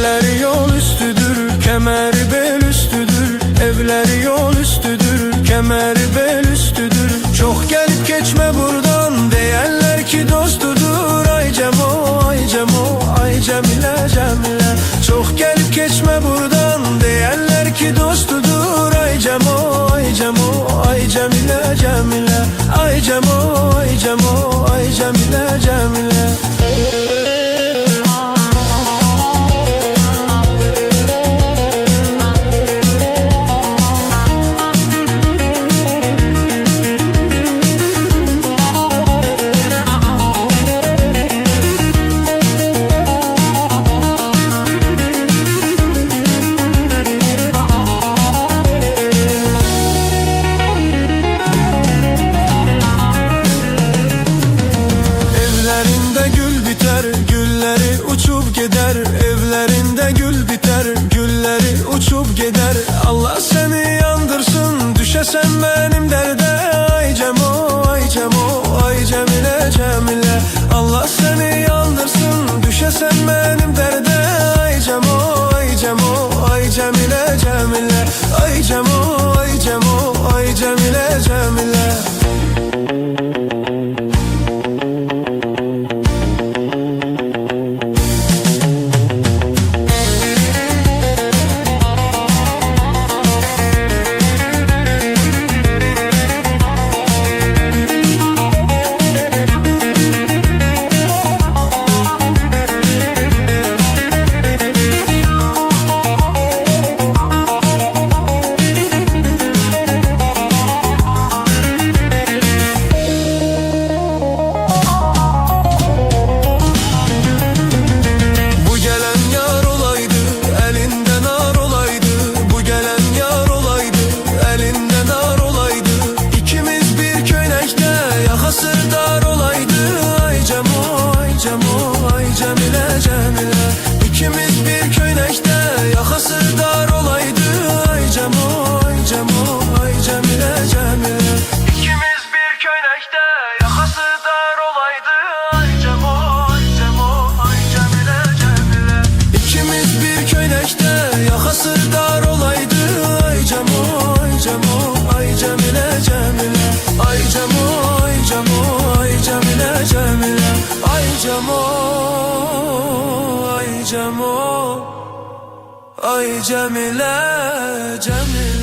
Evleri yol üstüdür, kemeri bel üstüdür. Evleri yol üstüdür, kemeri bel üstüdür. Çok gelip geçme buradan, diyenler ki dostudur. Ay Cemo, ay Cemo, ay Cemile, Cemile. Çok gelip geçme buradan, diyenler ki dostudur. Ay Cemo, ay Cemo, ay Cemile, Cemile. Ay Cemo, ay Cemo, ay Cemile, Cemile. Evlerinde gül biter, gülleri uçup gider. Evlerinde gül biter, gülleri uçup gider. Allah seni yandırsın, düşesen benim derde. Ay Cemo, ay Cemo, ay Cemile, Cemile. Allah seni yandırsın, düşesen benim derde. Ay Cemo, ay Cemo, ay Cemile, Cemile. Ay Cemo, ay Cemo, ay Cemile, Cemile. İkimiz bir köynekte, yakası dar olaydı. Ay Cemo, ay Cemo, ay Cemile, Cemile. İkimiz bir köynekte, yakası dar olaydı. Ay Cemo, ay Cemo, ay Cemile, Cemile. İkimiz bir köynekte, yakası dar olaydı. Ay Cemo, ay Cemo, ay Cemile, Cemile. Ay Cemo, ay Cemo, ay Cemile, Cemile. Ay Cemo, ay Cemo, ay Cemile, Cemile.